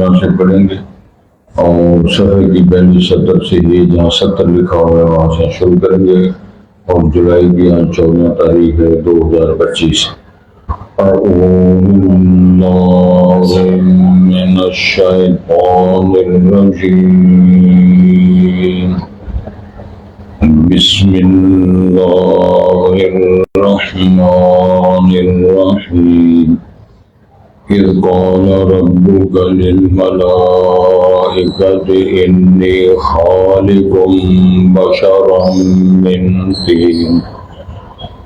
طرح سے پڑھیں گے اور صفحے کی پہلی سطر سے ہی جہاں 70 لکھا ہوا ہے وہاں سے شروع کریں گے اور جولائی کی 14 تاریخ ہے 2025۔ اعوذ باللہ من الشیطان الرجیم، بسم اللہ الرحمن الرحیم۔ اذ قال ربك للملائكة إني خالق بشرا من طين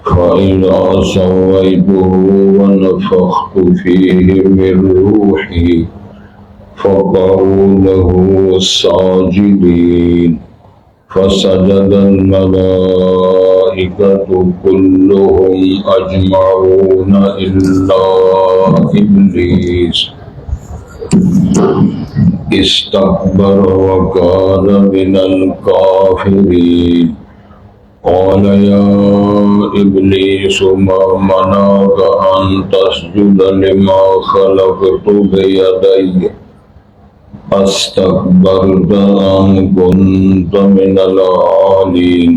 فإذا سويته ونفخت فيه من روحي فقعوا له ساجدين فسجد الملائكة كلهم أجمعون إلا إبليس استكبر وكان من الكافرين۔ قال يا إبليس ما منعك أن تسجد لما خلقت بيدي استكبرت أم كنت من العالين؟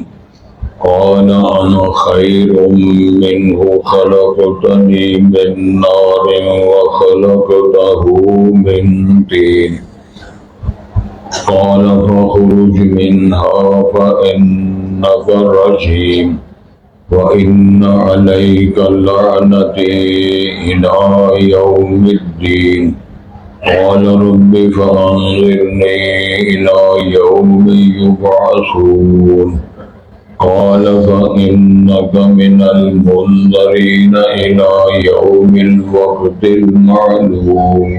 قال أنا خير منه خلقتني من نار وخلقته من طين۔ قال فاخرج منها فإنك رجيم وإن عليك لعنتي إلى يوم الدين۔ قال رب فأنظرني إلى يوم يبعثون۔ قال فإنك من المنظرين إلى يوم الوقت المعلوم۔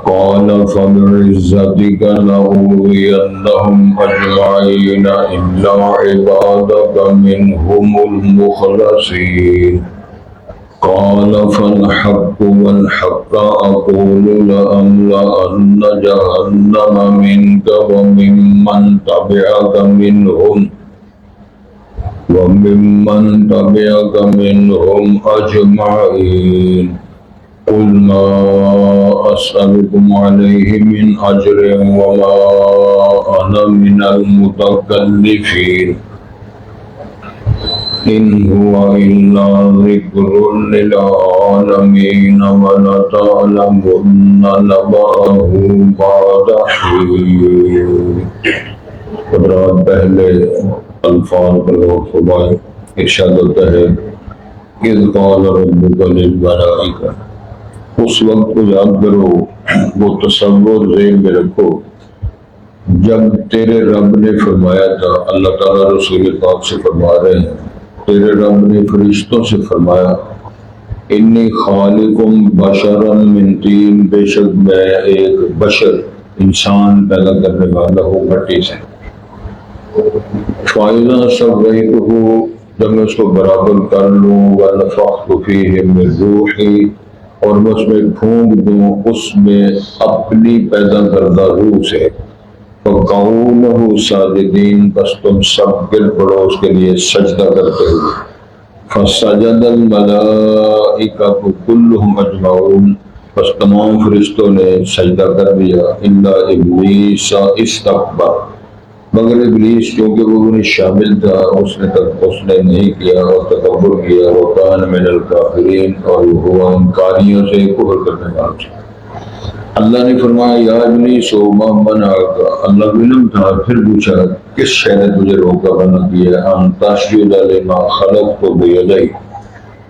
قال فبعزتك لأغوينهم أجمعين إلا عبادك منهم المخلصين۔ قال فالحق والحق أقول لأملأن جهنم منك وممن تبعك منهم أجمعين۔ قل ما أسألكم عليه من أجر وما أنا من المتكلفين، إن هو إلا ذكر للعالمين ولتعلمن نبأه بعد حين۔ قدرات پہلے الفاظ پر غور فرمائیں۔ ارشاد ہوتا ہے اذ قال ربک للملائکہ، اس وقت کو یاد کرو، وہ تصور ذہن میں رکھو جب تیرے رب نے فرمایا تھا۔ اللہ تعالیٰ رسول پاک سے فرما رہے ہیں، تیرے رب نے فرشتوں سے فرمایا انی خالق بشرا من طین، بے شک میں ایک بشر انسان پیدا کرنے والا ہوں مٹی سے۔ فَإِذَا سَوَّيْتُهُ، جب میں اس کو برابر کر لوں، وَنَفَخْتُ فِيهِ مِن رُوحِي، اور میں اس میں پھونک دوں اس میں اپنی پیدا کردہ روح سے، فَقَعُوا لَهُ سَاجِدِينَ، بس تم سب گر پڑو اس کے لیے سجدہ کرتے ہوئے۔ فَسَجَدَ الْمَلَائِكَةُ كُلُّهُمْ أَجْمَعُونَ، بس تمام فرشتوں نے سجدہ کر دیا، إِلَّا إِبْلِيسَ اسْتَكْبَرَ، مگر ابلیس کیونکہ وہ انہیں شامل تھا اس نے نہیں کیا اور تکبر کیا، وَكَانَ مِنَ الْكَافِرِينَ، اور وہ ہوا انکاریوں سے، کفر کرنے والوں سے۔ اللہ نے فرمایا یا ابلیس ما منعک، اللہ علم تھا پھر پوچھا کس شے نے تجھے روکا بنا کیا، ان تسجد لما خلقت بیدی،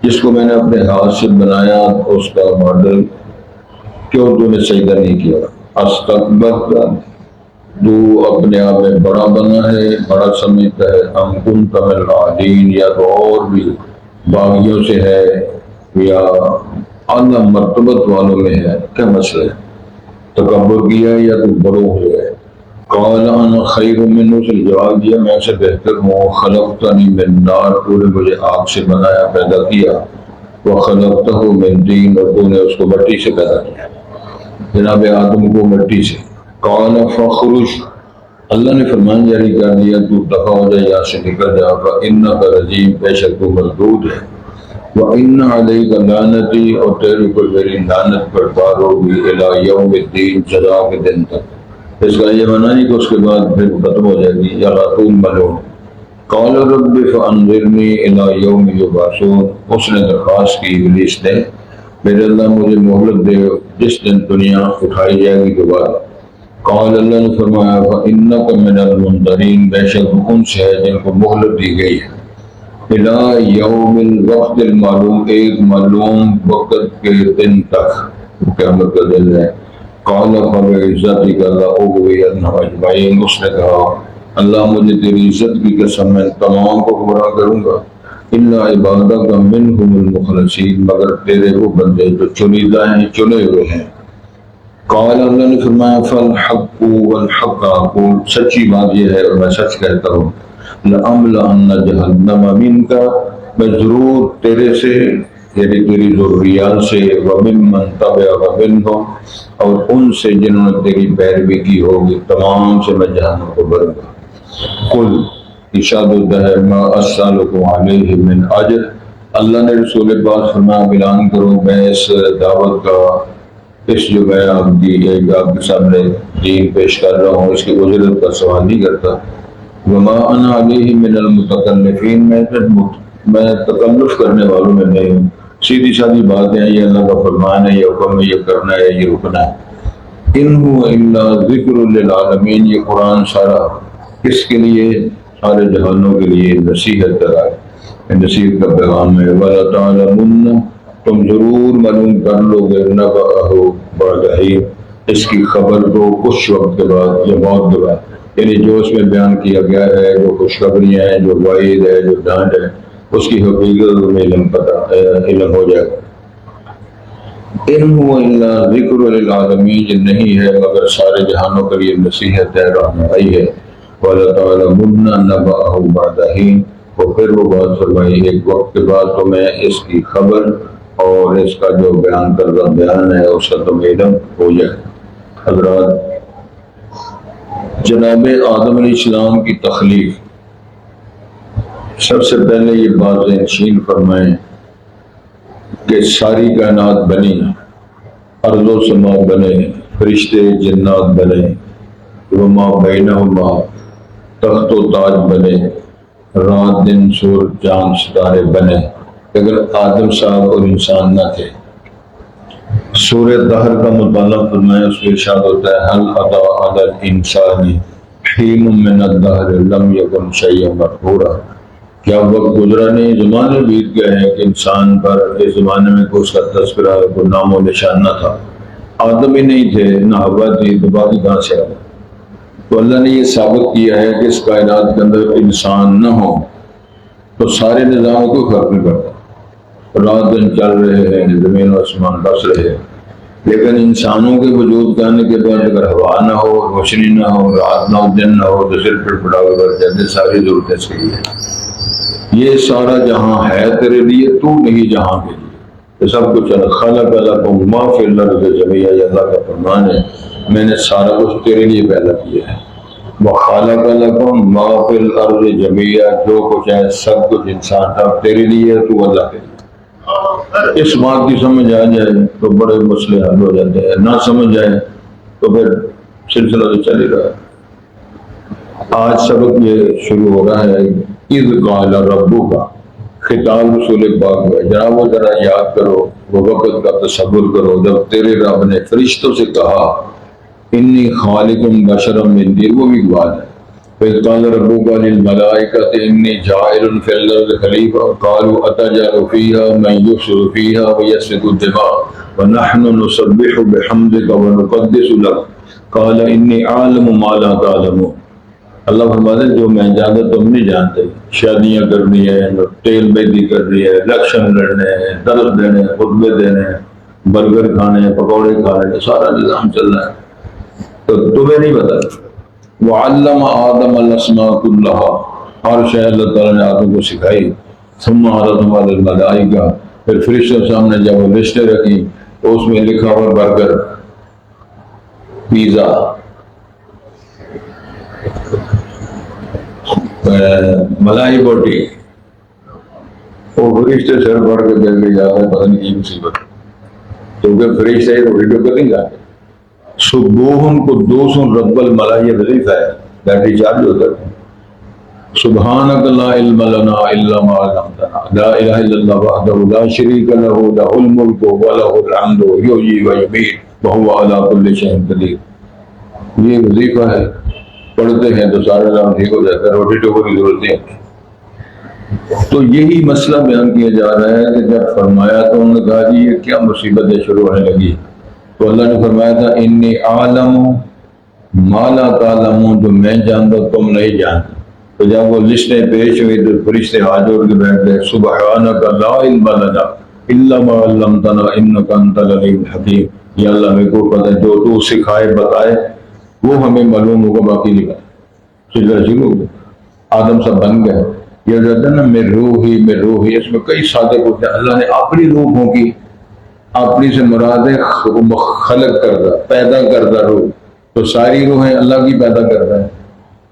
جس کو میں نے اپنے ہاتھ سے بنایا اس کا ماڈل، کیوں تو نے سجدہ نہیں کیا؟ استکبرت، تو اپنے آپ میں بڑا بنا ہے، بڑا سمجھتا ہے، ام کنت من العالین، یا تو اور بھی باغیوں سے ہے یا اعلیٰ مرتبت والوں میں ہے، کیا مسئلہ ہے؟ تکبر کیا یا تو بڑوں ہو گئے؟ قال انا خیر منہ، سے جواب دیا میں سے بہتر ہوں، خلقتنی من نار، تو نے مجھے آگ سے بنایا پیدا کیا، وخلقتہ من طین، اور تو نے اس کو مٹی سے پیدا کیا، جناب آدم کو مٹی سے۔ قال فخرج، اللہ نے فرمان جاری کر دیا تو دفع ہو جائے، یہاں سے نکل جا، فإنک رجیم، بے شک تو مردود ہے، وَإِنَّ عَلَيْكَ لَعْنَتِي، اور تیرے پر میری لعنت برپا ہوگی اِلَى يَوْمِ الدِّينِ، جزا کے دن تک۔ اس کا یہ معنی نہیں کہ اس کے بعد پھر ختم ہو جائے گی یا خاتون ملعون۔ قال رب فانظرنی الی یوم یبعثون، اس نے درخواست کی ابلیس نے، میرے اللہ مجھے مہلت دے جس دن دنیا اٹھائی جائے گی دوبارہ۔ قال اللہ نے فرمایا فانک من المنظرین، بے شک ان سے ہے جن کو مہلت دی گئی ہے، الی یوم الوقت المعلوم، ایک معلوم وقت کے دن تک، قیامت کا دن ہے۔ قال فبعزتک لأغوینہم اجمعین، اس نے کہا اللہ مجھے تیری عزت کی قسم میں تمام کو گمراہ کروں گا، الا عبادک منہم المخلصین، مگر تیرے وہ بندے جو چنیدہ ہیں، چنے ہوئے ہیں۔ قال اللہ نے فرمایا فالحق والحق اقول، سچی بات یہ ہے اور میں سچ کہتا ہوں، لأملأن جہنم منک، میں ضرور تیرے سے یعنی تیری ذریات سے، وممن تبعک منہم، اور ان سے جنہوں نے تیری پیروی کی ہوگی تمام سے میں جہنم کو بھروں گا۔ قل ارشاد ہوتا ہے ما اسألکم علیہ من اجر، اللہ نے رسول پاک فرمایا اعلان کرو میں اس دعوت کا، اس جو میں آپ کے سامنے دین پیش کر رہا ہوں اس کی اجرت کا سوال نہیں کرتا۔ وما انا علیہ من المتکلفین، میں تکلف کرنے والوں میں نہیں ہوں، سیدھی سادی بات ہے، یہ اللہ کا فرمان ہے، یہ حکم ہے، یہ کرنا ہے، یہ رکنا ہے۔ ان هو الا ذکر للعالمین، یہ قرآن سارا کس کے لیے؟ سارے جہانوں کے لیے نصیحت ہے، نصیحت کا پیغام ہے۔ وَلَا تَعْلَمُنَّ، تم ضرور معلوم کر لو گے، نَبَأَهُ بَعْدَ حِینٍ، اس کی خبر کو کچھ وقت کے بعد یا موت کے بعد، یعنی جو اس میں بیان کیا گیا ہے، جو خوشخبریاں ہیں، جو وعید ہے، جو ڈانٹ ہے، اس کی حقیقت میں علم ہو جائے گا۔ ان هو الا ذکر للعالمین، یہ نہیں ہے مگر سارے جہانوں کے لیے نصیحت ہے، رہنمائی ہے۔ وَلَا تَعْلَمُنَّ نَبَأَهُ بَعْدَ حِینٍ، اور پھر وہ بات فرمائی ایک وقت کے بعد تمہیں اس کی خبر اور اس کا جو بیان کردہ بیان ہے اس کا تمہیں علم ہو جائے۔ حضرات، جناب آدم علیہ السلام کی تخلیق، سب سے پہلے یہ بات نشین فرمائیں کہ ساری کائنات بنی، ارض و سما بنے، فرشتے جنات بنے، وما بینہما، تخت و تاج بنے، رات دن سورج چاند ستارے بنے، اگر آدم صاحب اور انسان نہ تھے۔ سورہ دہر کا مطالعہ فرمایا، اس میں ارشاد ہوتا ہے هل اتى على الانسان حین من الدہر لم یکن شیئا مذکورا، کیا وقت گزرا نہیں، زمانے بیت گئے ہیں کہ انسان پر اس زمانے میں کوئی اس کا تذکرہ، کوئی نام و نشان نہ تھا، آدم ہی نہیں تھے، نہ حوا تھی، تو باقی کہاں سے آئے؟ تو اللہ نے یہ ثابت کیا ہے کہ اس کائنات کے اندر انسان نہ ہو تو سارے نظاموں کو فرق نہیں پڑتا، رات دن چل رہے ہیں، زمین و آسمان بس رہے ہیں، لیکن انسانوں کے وجود کے آنے کے بعد اگر ہوا نہ ہو، روشنی نہ ہو، رات نہ ہو، دن نہ ہو، تو صرف پھر پڑاؤ کر جاتے، ساری ضرورتیں اس کے لیے، یہ سارا جہاں ہے تیرے لیے، تو نہیں جہاں کے لیے، یہ سب کچھ خلق لکم ما فی الارض جمیعا، یہ اللہ کا فرمان ہے، میں نے سارا کچھ تیرے لیے پیدا کیا ہے۔ وَخَلَقَ لَكُم مَّا فِي الْأَرْضِ جَمِيعًا، جو کچھ ہے سب کچھ انسان کا تیرے لیے ہے، تو اللہ کے لیے۔ اس بات کی سمجھ آ جائے تو بڑے مسئلے حل ہو جاتے ہیں، نہ سمجھ آئے تو پھر سلسلہ تو چل ہی رہا ہے۔ آج سبق یہ شروع ہو رہا ہے اِذْ قَالَ رَبُّكَ، خطاب رسول پاک ہے، جناب وہ ذرا یاد کرو، وہ وقت کا تصور کرو جب تیرے رب نے فرشتوں سے کہا انی خالق بشرا من طین، وہ بھی بات ہے، فَإِذْ قَالَ رَبُّكَ لِلْمَلَائِكَةِ إِنِّي جَاعِلٌ فِي الْأَرْضِ خَلِيفَةً قَالُوا أَتَجْعَلُ فِيهَا مَن يُفْسِدُ فِيهَا وَيَسْفِكُ الدِّمَاءَ وَنَحْنُ نُسَبِّحُ بِحَمْدِكَ وَنُقَدِّسُ لَكَ قَالَ إِنِّي أَعْلَمُ مَا لَا تَعْلَمُونَ۔ اللہ فرماتے ہیں جو میں جانتا تم نہیں جانتے، شادیاں کرنی ہے، تیل بیدی کرنی ہے، الیکشن لڑنے ہیں، درس دینے ہیں، خطبے دینے ہیں، برگر کھانے ہیں، پکوڑے کھانے ہیں، سارا نظام چل رہا ہے، تو تمہیں نہیں پتا۔ وَعَلَّمَ آدَمَ الْأَسْمَاءَ كُلَّهَا، ہر شے اللہ تعالیٰ نے آدم کو سکھائی۔ ثُمَّ عَرَضَهُمْ عَلَى الْمَلَائِكَةِ، پھر فرشتوں سامنے جب وہ لسٹیں رکھی تو اس میں لکھا ہوا برگر، پیزا، ملائی بوٹی، وہ فرشتے سر پڑھ کے بیٹھ کے جاتا ہے، پتہ نہیں کی مصیبت، کیونکہ فرشتے تو ویڈیو کر نہیں جاتے. صبح قدوس رب الملا یہ وظیفہ ہے، بیٹری چارج ہوتا ہے. سبحانک لا علم لنا الا ما علمتنا لا الہ الا اللہ وحدہ لا شریک لہ لہ الملک ولہ الحمد یحیی و یمیت وہو علی کل شیء قدیر. یہ وظیفہ ہے، پڑھتے ہیں تو سارا کام ٹھیک ہو جاتا ہے، روٹی ٹوکر کی ضرورت نہیں ہوتی. تو یہی مسئلہ بیان کیا جا رہا ہے کہ جب فرمایا تو انہوں نے کہا جی یہ کیا مصیبتیں شروع ہونے لگی، تو اللہ نے فرمایا تھا انی اعلم ما لا تعلمون، جو میں جانتا تم نہیں جانتے. تو جب وہ لسٹیں پیش ہوئی تو فرشتے ہاتھ جوڑ کے بیٹھ گئے، سبحانک لا علم لنا الا ما علمتنا انک انت العلیم الحکیم. یا اللہ میرے کو پتہ ہے جو تو سکھائے بتائے وہ ہمیں معلوم ہوگا، باقی نہیں پتہ. سلسلہ شروع ہو گیا، آدم سب بن گئے. یہ کہتے ہیں نا میں روحی، اس میں کئی سادے ہوتے ہیں. اللہ نے اپنی روح پھونکی، اپنی سے مراد ہے خلق کردہ، پیدا کردہ روح. تو ساری روحیں اللہ کی پیدا کرتا ہے،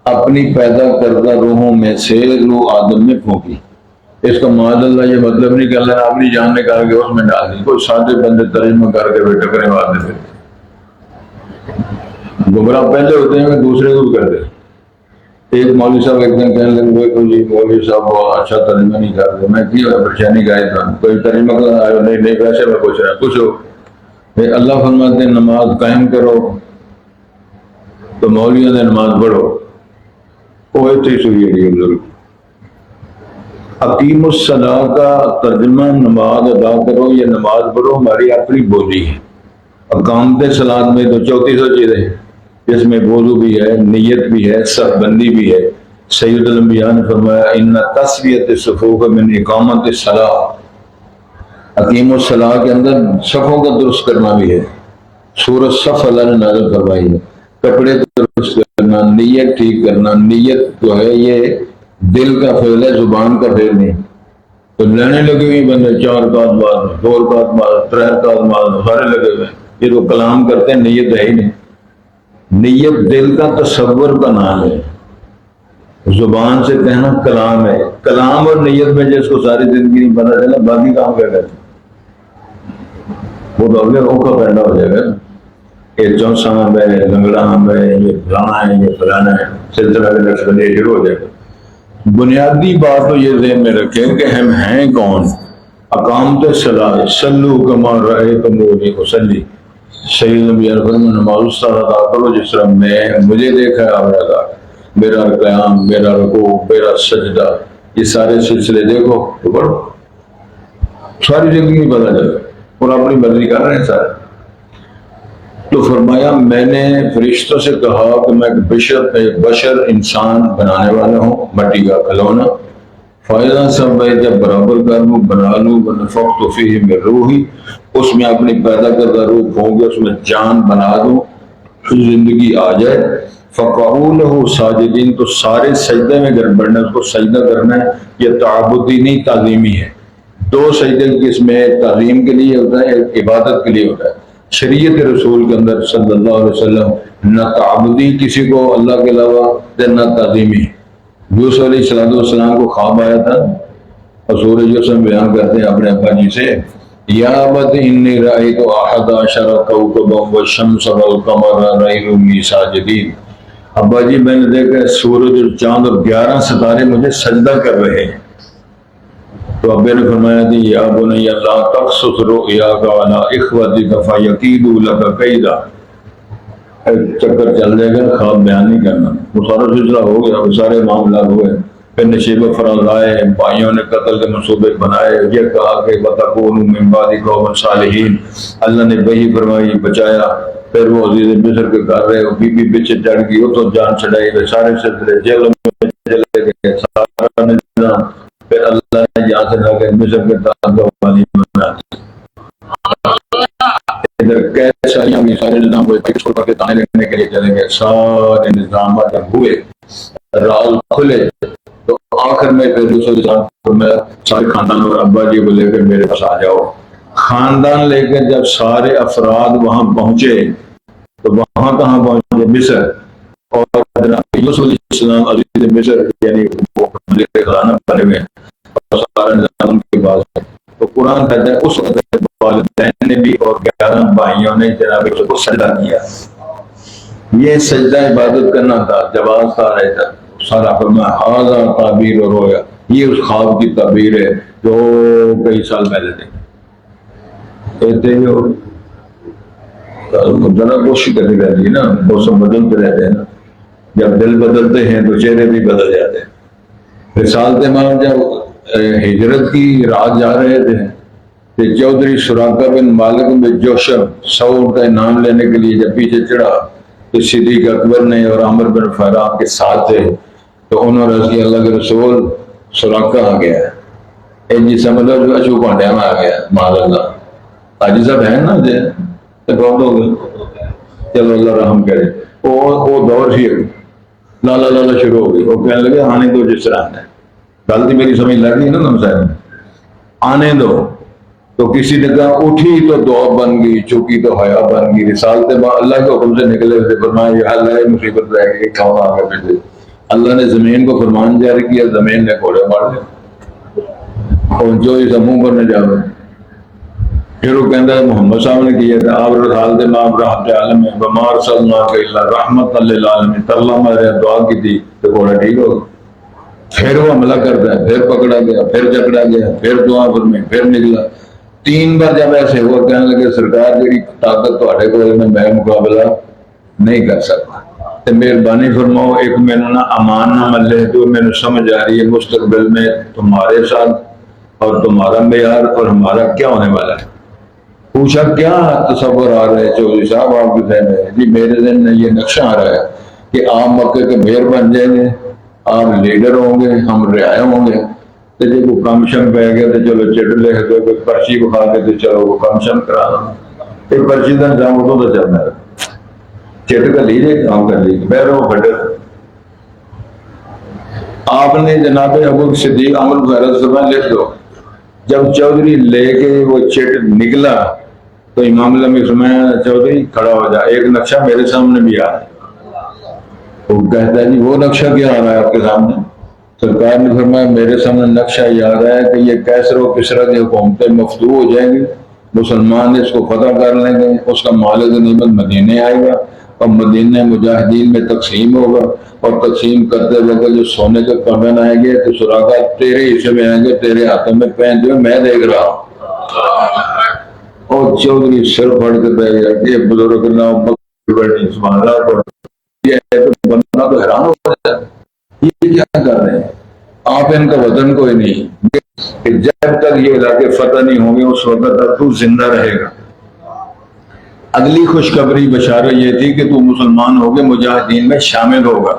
اپنی پیدا کردہ روحوں میں سے روح آدم میں پھونکی. اس کا معاذ اللہ یہ مطلب نہیں کہ اللہ نے اپنی جان نکال کے اس میں ڈال دی. کوئی سادے بندے ترجمہ کر کے بیٹھے کرنے والے تھے. گمراہ پہلے ہوتے ہیں کہ دوسرے کو کرتے. ایک مولوی صاحب ایک دن کہنے لگے کوئی جی مولوی صاحب وہ اچھا ترجمہ نہیں کرتے. میں کیا پریشانی کا تھا، کوئی ترجمہ کر آیا نہیں ویسے میں پوچھ رہا پوچھو. اللہ فرماتے ہیں نماز قائم کرو، تو مولویوں نے نماز پڑھو. وہ تھی سوئی ہے بزرگ. حکیم الصلاح کا ترجمہ نماز ادا کرو یا نماز پڑھو ہماری اپنی بولی ہے. اقامت صلاۃ میں تو 3400 چیزیں ہیں، جس میں وضو بھی ہے، نیت بھی ہے، صف بندی بھی ہے. سید الانبیاء نے فرمایا ان تسویۃ الصفوف من اقامت الصلاۃ. حکیم الصلاح کے اندر صفوں کا درست کرنا بھی ہے. سورۃ صف اللہ نے نازل فرمائی ہے. کپڑے درست کرنا، نیت ٹھیک کرنا. نیت جو ہے یہ دل کا فعل ہے، زبان کا فعل نہیں. تو لینے لگے ہوئے بندے 4 رکعت بعد 2 رکعت بعد 3 رکعت بعد سارے لگے ہوئے، یہ تو کلام کرتے ہیں، نیت ہے ہی نہیں. نیت دل کا تصور کا نام ہے، زبان سے کہنا کلام ہے. کلام اور نیت میں جس کو ساری زندگی نہیں پتا چلا باقی کام کیا کرتے وہ تو اگلے روح کا پیدا ہو جائے گا. یہ چونسا ہے، لنگڑا ہے، یہ فلانا ہے، یہ فلانا ہے، سلسلہ کے نقشبندی شروع ہو جائے گا. بنیادی بات تو یہ ذہن میں رکھیں کہ ہم ہیں کون. اقامت الصلاۃ صلو کما رأیتمونی اصلی. سید نبی فرمایا نماز اس طرح ادا کرو جس طرح میں مجھے دیکھا ہے آپ ادا. میرا قیام، میرا رکوع، میرا سجدہ، یہ سارے سلسلے دیکھو تو پڑھو. ساری زندگی بدل جائے اور اپنی مرضی کر رہے ہیں سارے. تو فرمایا میں نے فرشتوں سے کہا کہ میں ایک بشر انسان بنانے والا ہوں، مٹی کا کھلونا. فائدہ سب میں جب برابر کر لوں بنا لوں ونفخت فیہ من روحی، اس میں اپنی پیدا کردہ روح ہوں گے، اس میں جان بنا دوں، زندگی آ جائے. فقعوا لہ ساجدین، تو سارے سجدے میں گر پڑنا، اس کو سجدہ کرنا ہے. یہ تعبدی نہیں تعظیمی ہے. 2 سجدے کی قسم ہے، تعظیم کے لیے ہوتا ہے، ایک عبادت کے لیے ہوتا ہے. شریعت رسول کے اندر صلی اللہ علیہ وسلم نہ تعبدی کسی کو اللہ کے علاوہ نہ تعظیمی. یوسف علیہ السلام کو خواب آیا تھا اور سورہ یوسف بیان کرتے ہیں اپنے ابا جی سے، یا ابت انی رأیت احد عشر کوکبا والشمس والقمر رأیتنی ساجدین. ابا جی میں نے دیکھا سورج اور چاند اور 11 ستارے مجھے سجدہ کر رہے ہیں. تو ابے نے فرمایا تھی یا بنی لا تقصص رؤیاک علی اخوتک فیکیدوا لک کیدا. چکر چل جائے گا، خواب بیان نہیں کرنا. وہ سارا سلسلہ ہو گیا، وہ سارے معاملات ہوئے. پھر نشیب فراز آئے، بھائیوں نے قتل کے منصوبے بنائے. یہ کہا کہ وَتَكُونُوا مِن بَعْدِ قَوْمًا صَالِحِينَ. اللہ نے وہی فرمائی، بچایا. پھر وہ عزیز مصر کے کر رہے، بی بی پیچھے چڑھ گئی، وہ تو جان چھڑائی گئے، سارے سلسلے جیلوں میں چلے گئے، سارا نظام. پھر اللہ نے یہاں سے لا کے مصر کے تحت والی بنا ادھر کیسا بھی سارے نظام ہوئے. پھر چھوڑ کے تانے لینے کے لیے چلے گئے. سارے نظامات جب ہوئے، راز کھلے، تو آخر میں پھر دوسرے میں سارے خاندان اور ابا جی کو لے کر میرے پاس آ جاؤ. خاندان لے کر جب سارے افراد وہاں پہنچے تو وہاں کہاں پہنچے؟ مصر. اور یوسف علیہ السلام عزیز مصر یعنی وہ خزانہ بنے ہوئے اور سارا نظام ان کے پاس ہے. تو قرآن کہتا ہے اس وقت والدین نے بھی اور 11 بھائیوں نے جناب کو سجدہ کیا. یہ سجدہ عبادت کرنا تھا. جواز تھا رہتا سارا فرمایا ہاذا تعبیر اور رویا. یہ اس خواب کی تعبیر ہے جو کئی سال پہلے تھے. کہتے ہو ذرا کوشش کرنی رہتی ہے نا, موسم بدلتے رہتے ہیں نا. جب دل بدلتے ہیں تو چہرے بھی بدل جاتے ہیں. رسالت امام جب ہجرت کی رات جا رہے تھے کہ چودھری سراقہ بن مالک بن جوشم 100 کا انعام لینے کے لیے جب پیچھے چڑھا تو صدیق اکبر نے اور عامر بن فہرا کے ساتھ تھے. تو انہوں نے رضی اللہ کے رسول سراقہ آ گیا ہے جی سمجھ لو جو اچھو پانڈیا میں آ گیا معاذ اللہ. حاجی صاحب ہے نا جی بہت ہو گئے, چلو اللہ رحم کرے. وہ دور ہی لالا لالا شروع ہو گئی. وہ کہنے لگے آنے دو جس طرح ہے. غلطی میری سمجھ لگ رہی ہے نا تم صاحب, آنے دو. تو کسی نے کہا اٹھی تو دعا بن گئی, چکی تو حیا بن گئی. رسالت اللہ کے حکم سے نکلے تھے, فرمایا یہ حل ہے مصیبت رہ گئی کون آ گئے پیچھے. اللہ نے زمین کو فرمان جاری کیا, زمین نے گھوڑے مار لیا اور جو اس منہ پر نہ جاوے. پھر وہ کہتا ہے محمد صاحب نے کیا تھا آپ رسالت امام رحمت عالم ہے بمار صلی اللہ علیہ رحمت للعالمین. اللہ ہمارے دعا کی تھی تو گھوڑا ٹھیک ہو. پھر وہ حملہ کرتا ہے, پھر پکڑا گیا, پھر جکڑا گیا, پھر دعا فرمائی, پھر نکلا. 3 بار جب ایسے ہوا کہنے لگے سرکار جی طاقت تھوڑے کو میں مقابلہ نہیں کر سکتا تو مہربانی فرماؤ ایک میں نے امان نہ ملے تو میں نے سمجھ آ رہی ہے مستقبل میں تمہارے ساتھ اور تمہارا معیار اور ہمارا کیا ہونے والا ہے. پوچھا کیا تصور آ رہا ہے چودھری صاحب آپ کے ذہن میں؟ جی میرے ذہن میں یہ نقشہ آ رہا ہے کہ آپ مکے کے میئر بن جائیں گے, آپ لیڈر ہوں گے, ہم رعایا ہوں گے. تو جب وہ کم شم پہ گیا تو چلو چٹ لکھ دو, کوئی پرچی بکھا کے تو چلو وہ کم شم کرا دو. ایک پرچی کا انجام ہوتا تو چلنا ہے, چٹ کر لیجیے کام کر لیجیے بہرو بٹر. آپ نے جناب ابو صدیق عمر فہرست فرمایا لکھ دو. جب چودھری لے کے وہ چٹ نکلا تو امام اللہ نے فرمایا چودھری کھڑا ہو جا, ایک نقشہ میرے سامنے بھی آ رہا ہے. وہ کہتا ہے جی وہ نقشہ کیا آ رہا ہے آپ کے سامنے؟ سرکار نے فرمایا میرے سامنے نقشہ یہ آ رہا ہے کہ یہ کیسر و کسرا کی حکومتیں مفتوح ہو جائیں گی, مسلمان اس کو فتح کر لیں گے, اس کا مال غنیمت مدینے آئے گا اور مدینے مجاہدین میں تقسیم ہوگا, اور تقسیم کرتے وقت جو سونے کے کمن آئیں گے تو سراغا تیرے حصے میں آئیں گے, تیرے ہاتھوں میں پہنچے ہوئے میں دیکھ رہا ہوں. اور چودھری سر پھڑ کے بیٹھ گیا کہ بزرگ بندہ تو حیران ہو جاتا ہے یہ کیا کر رہے ہیں آپ, ان کا وطن کوئی نہیں کہ جب تک یہ علاقے فتح نہیں ہوں گے اس وقت تک تو زندہ رہے گا. اگلی خوشخبری بشارت یہ تھی کہ تو مسلمان ہو کے مجاہدین میں شامل ہوگا.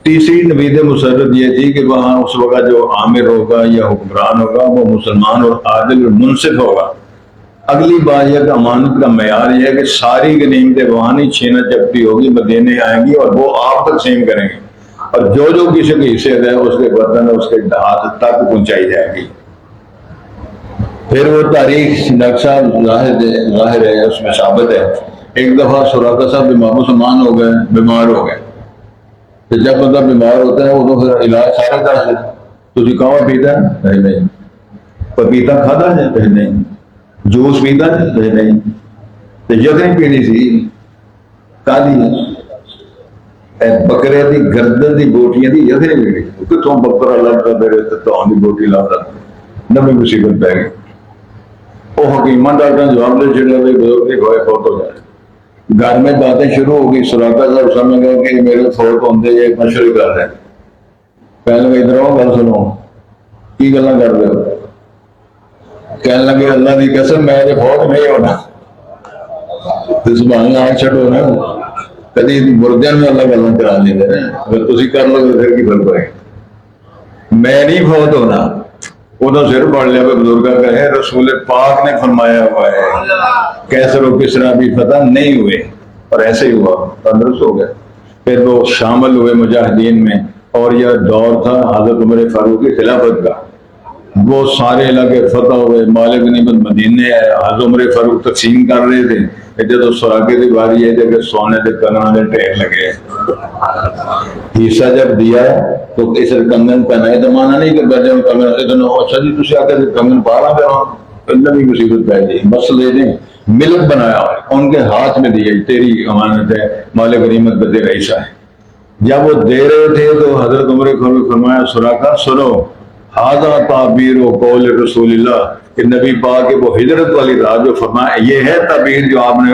تیسری نوید مسرت یہ تھی کہ وہاں اس وقت جو عامر ہوگا یا حکمران ہوگا وہ مسلمان اور عادل منصف ہوگا. اگلی بات یہ کہ امانت کا معیار یہ ہے کہ ساری غنیمتیں وہاں نہیں چھینا جپٹی ہوگی, مدینے آئیں گی اور وہ آپ تقسیم کریں گے, اور جو جو کسی کے حصے ہے اس کے وطن اس کے ہاتھ تک پہنچائی جائے گی. پھر وہ تاریخ نقشہ ظاہر ہے اس میں ثابت ہے. ایک دفعہ سراقہ صاحب مسلمان ہو گئے, بیمار ہو گئے. تو جب بندہ بیمار ہوتا ہے وہ تو پھر علاج سارے طرح سے تجھے کہاں پیتا ہے نہیں, پپیتا کھاتا ہے نہیں, جوس پیتا ہے نہیں, تو یخنی پینی سی کالی بکرے دی گردن دی بوٹیاں دی یخنی پینی کتوں بکرا لڑتا میرے تو دی بوٹی لاتا نمی مصیبت پہ گئی. وہ حکیمان ڈاکٹر جواب لے چلے ہوئے بزرگ کے گوئے فوت ہو جائے. گھر میں باتیں شروع ہو گئی. سراقہ صاحب سمجھ گئے کہ میرے فوت ہوتے یہ مشورے کر رہے ہیں. کہنے لگے ادھر آؤ گل سنو کی گلا کر رہے ہو. کہنے لگے اللہ کی قسم میں فوت نہیں ہونا. سبحان اللہ چھڑو نا کدی مردے میں اللہ گلا کرا لیتے ہیں, اگر تھی کر لو تو پھر کی فرق پڑے. میں نہیں فوت ہونا. انہوں سر پڑھ لیا بزرگا کہے رسول پاک نے فرمایا ہوا ہے کیسر و کسرا بھی فتح نہیں ہوئے, اور ایسے ہی ہوا تندرست ہو گئے. پھر وہ شامل ہوئے مجاہدین میں, اور یہ دور تھا حضرت عمر فاروق کی خلافت کا. وہ سارے علاقے فتح ہوئے، مالک غنیمت مدینے ہے، حضرت عمر فاروق تقسیم کر رہے تھے، جب سراغے کی باری ہے کہ سونے کے کنگن ٹھیک لگے، حصہ جب دیا تو اس کنگن پہنائے زمانہ نہیں کہ بجے کنگن اتنا اچھا جی تھی آ کے کنگن پا رہا پہ بھی مصیبت پہ جی بس لے دیں، ملک بنایا ان کے ہاتھ میں دیا تیری امانت ہے، مالک غنیمت بدے کا حصہ ہے۔ جب وہ دے رہے تھے تو حضرت عمر فاروق فرمایا سراقہ سنو، ہاذا تعبیر و قول رسول اللہ، کہ نبی پاک کے وہ ہجرت والی رات جو فرمایا یہ ہے تعبیر جو آپ نے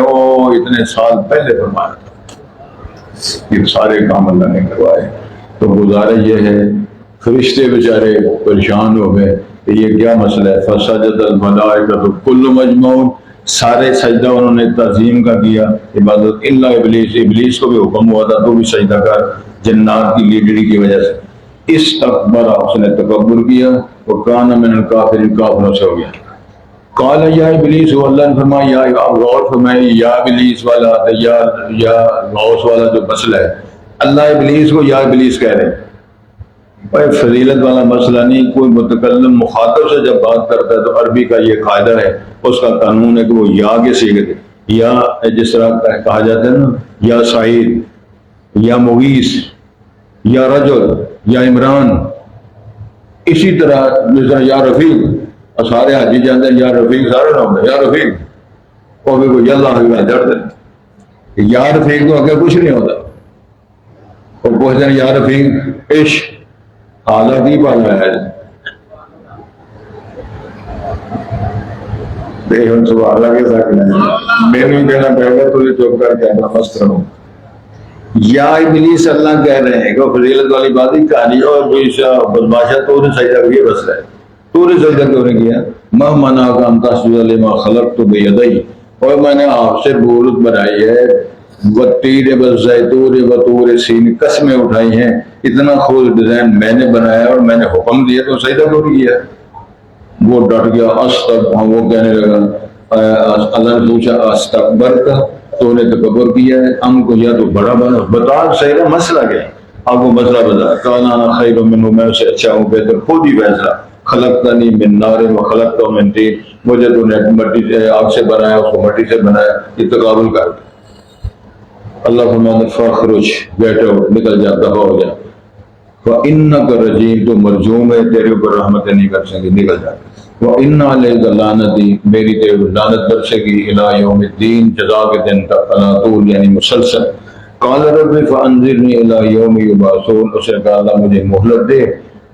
اتنے سال پہلے فرمایا تھا، یہ سارے کام اللہ نے کروائے۔ تو گزارش یہ ہے، فرشتے بیچارے پریشان ہو گئے کہ یہ کیا مسئلہ ہے، فسجد الملائکۃ کل مجمعون، سارے سجدہ انہوں نے تعظیم کا کیا، عبادت الا ابلیس، ابلیس کو بھی حکم ہوا تھا تو بھی سجدہ کر، جنات کی لیڈری کی وجہ سے، استکبر، اس نے تکبر کیا، وکان من الکافرین، کافروں سے ہو گیا۔ قال یا ابلیس، اللہ نے فرمایا یا، آپ غور فرمائے، یا ابلیس والا یا غوث والا جو مسئلہ ہے، اللہ ابلیس کو یا ابلیس کہہ رہے ہیں، کوئی فضیلت والا مسئلہ نہیں، کوئی متکلم مخاطب سے جب بات کرتا ہے تو عربی کا یہ قاعدہ ہے، اس کا قانون ہے کہ وہ یا کے صیغے تھے، یا جس طرح کہا جاتا ہے نا یا سعید، یا مغیث، یا رجل، یا عمران، اسی طرح جس طرح یا رفیق، سارے حاجی جانتے ہیں یا رفیق سارے نام ہے، یا رفیق، اور بھی کوئی اللہ حفیظ جڑتے ہیں، یا رفیق تو آگے کچھ نہیں ہوتا، اور پوچھتے ہیں یا رفیق عشق حالت ہی پالا ہے، دیکھیں سوال آگے ساتھ میں نے کہنا پڑے گا تو یہ چوک کر کے اپنا مست رہوں۔ یا ابلیس اللہ کہہ رہے ہیں کہ فضیلت والی بات ہی کہانی، اور کوئی بدماشا تو نے سجدہ کیا، بس ہے تو نے سجدہ کیوں نہیں کیا، ما منع کا ان تسجد لما خلقت بیدی، اور میں نے آپ سے بورت بنائی ہے، والتین والزیتون وطور سین، قسمیں اٹھائی ہیں، اتنا خوب ڈیزائن میں نے بنایا اور میں نے حکم دیا تو سجدہ کیوں نہیں کیا؟ وہ ڈٹ گیا، وہ کہنے لگا، اللہ نے پوچھا استکبرت، تو نے تکبر کیا ہے، ہم کو یا تو بڑا بنا، بتا صحیح ہے مسئلہ کیا ہے، آپ کو مسئلہ بتا، کانا انا خیر منہ، میں اسے اچھا ہوں، بہتر، خود ہی فیصلہ، خلقتنی من نار و خلقتہ من طین، مجھے تو نے مٹی سے آگ سے بنایا، اس کو مٹی سے بنایا، یہ تقابل کر۔ اللہ فرماتا فاخرج، بیٹھو، نکل جاتا ہو جا، فإنک رجیم، تو مرجوم ہے، تیرے اوپر رحمت نہیں کر سکیں گے، نکل جاتا، وَإِنَّ عَلَيْكَ لَعْنَتِي، میری تیرے لعنت برسے گی، إِلَىٰ يَوْمِ الدِّينِ، جزا کے دن تک، عَلَىٰ طول یعنی مسلسل۔ قَالَ رَبِّ فَأَنذِرْنِي إِلَىٰ يَوْمِ يُبْعَثُونَ، اس نے کہا اللہ مجھے مہلت دے،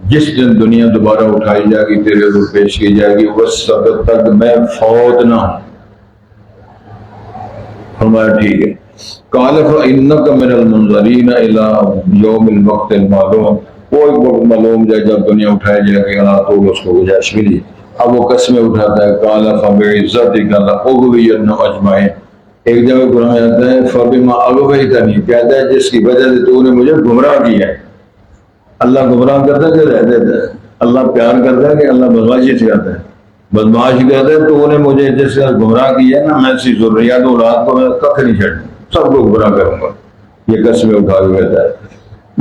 جس دن دنیا دوبارہ اٹھائی جائے گی، تیرے روح پیش کی جائے گی، اس وقت تک میں فوت نہ ہوں۔ فرمایا ٹھیک ہے۔ قَالَ فَإِنَّكَ مِنَ الْمُنظَرِينَ إِلَىٰ يَوْمِ الْوَقْتِ الْمَعْلُومِ، وہ ایک وقت معلوم جائے جب دنیا اٹھائی جائے گی، اللہ تو اس کو گنجائش ملی۔ اب وہ قسمیں اٹھاتا ہے، قَالَ فَبِعِزَّتِكَ لَأُغْوِيَنَّهُمْ أَجْمَعِينَ، ایک جگہ قرآن آتا ہے فَبِمَا أَغْوَيْتَنِي، کہتا ہے جس کی وجہ سے تو نے مجھے گمراہ کیا ہے۔ اللہ گمراہ کرتا ہے کہ رہ دیتا ہے؟ اللہ پیار کرتا ہے کہ اللہ بدماشی سکھاتا ہے؟ بدماشی کہتا ہے تو نے مجھے جس کا گمراہ کیا ہے نا، میں سی ذریات و اولاد کو میں ککھ نہیں چھڑوں، سب کو گمراہ کروں گا، یہ قسمیں اٹھا کے کہتا ہے،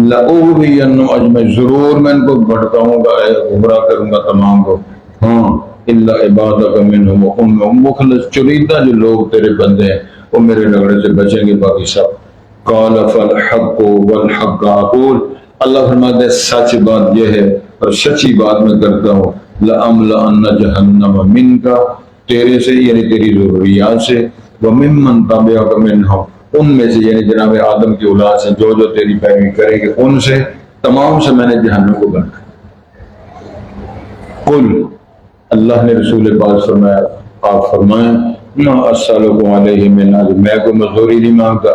لَأُغْوِيَنَّهُمْ أَجْمَعِينَ، ضرور میں ان کو بھٹکاؤں گا، گمراہ کروں گا تمام کو، ہاں، إِلَّا عِبَادَكَ مِنْهُمْ، ان مخلص چنیدہ جو لوگ تیرے بندے ہیں وہ میرے رگڑے سے بچیں گے، باقی سب۔ قَالَ فَالْحَقُّ وَالْحَقَّ أَقُولُ، اللہ فرماتا ہے سچ بات یہ ہے اور سچی بات میں کرتا ہوں، لَأَمْلَأَنَّ جَهَنَّمَ مِنْكَ، تیرے سے یعنی تیری ضروریات سے، وَمِمَّنْ تَبِعَكَ مِنْهُمْ، ان میں سے یعنی جناب آدم کی اولاد سے جو جو تیری پیروی کریں گے ان سے، تمام سے میں نے جہنم کو بنا۔ قل، اللہ نے رسول پاک فرمایا، آپ فرمائیں، ما اسألکم علیہ من اجر، میں کوئی مزدوری نہیں مانگتا،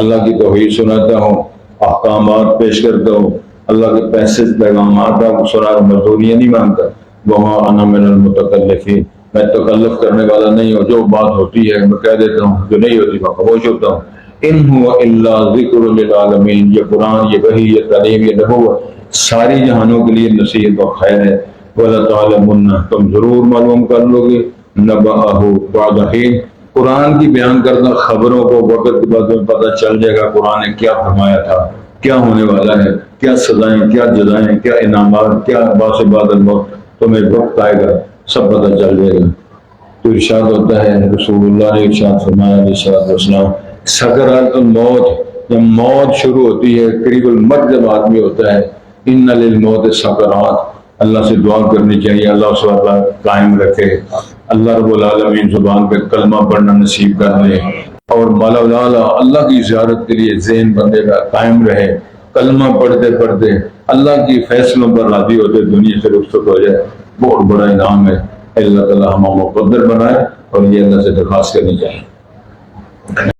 اللہ کی توحید سناتا ہوں، احکامات پیش کرتا ہوں، اللہ کے پیسے پیغامات آپ سنا کر مزدوریاں نہیں مانگتا، وما انا من المتکلفین، میں تکلف کرنے والا نہیں ہوں، جو بات ہوتی ہے میں کہہ دیتا ہوں، جو نہیں ہوتی میں خاموش ہوتا ہوں۔ ان هو الا ذکر للعالمین، یہ قرآن، یہ وحی، یہ تعلیم، یہ نبوت ساری جہانوں کے لیے نصیحت و خیر ہے۔ وَلَتَعْلَمُنَّ، تم ضرور معلوم کر لو گے، نَبَأَهُ بَعْدَ حِينٍ، قرآن کی بیان کردہ خبروں کو وقت کے بعد میں پتہ چل جائے گا قرآن نے کیا فرمایا تھا، کیا ہونے والا ہے، کیا سزائیں، کیا جزائیں، کیا انعامات، کیا باس بعد الموت، تمہیں وقت آئے گا سب پتہ چل جائے گا۔ تو ارشاد ہوتا ہے، رسول اللہ نے ارشاد فرمایا علیہ السلام، سکرات الموت، جب موت شروع ہوتی ہے، قریب الموت جب آدمی ہوتا ہے، ان للموت سکرات، اللہ سے دعا کرنی چاہیے اللہ اس وقت قائم رکھے، اللہ رب العالمین زبان پہ کلمہ پڑھنا نصیب کر لے، اور مولا اعلیٰ اللہ کی زیارت کے لیے ذہن بندے کا قائم رہے، کلمہ پڑھتے پڑھتے اللہ کی فیصلوں پر راضی ہوتے دنیا سے رخصت ہو جائے، بہت بڑا انعام ہے۔ اللہ تعالیٰ ہم مقدر بنائے، اور یہ اللہ سے درخواست کرنی چاہیے۔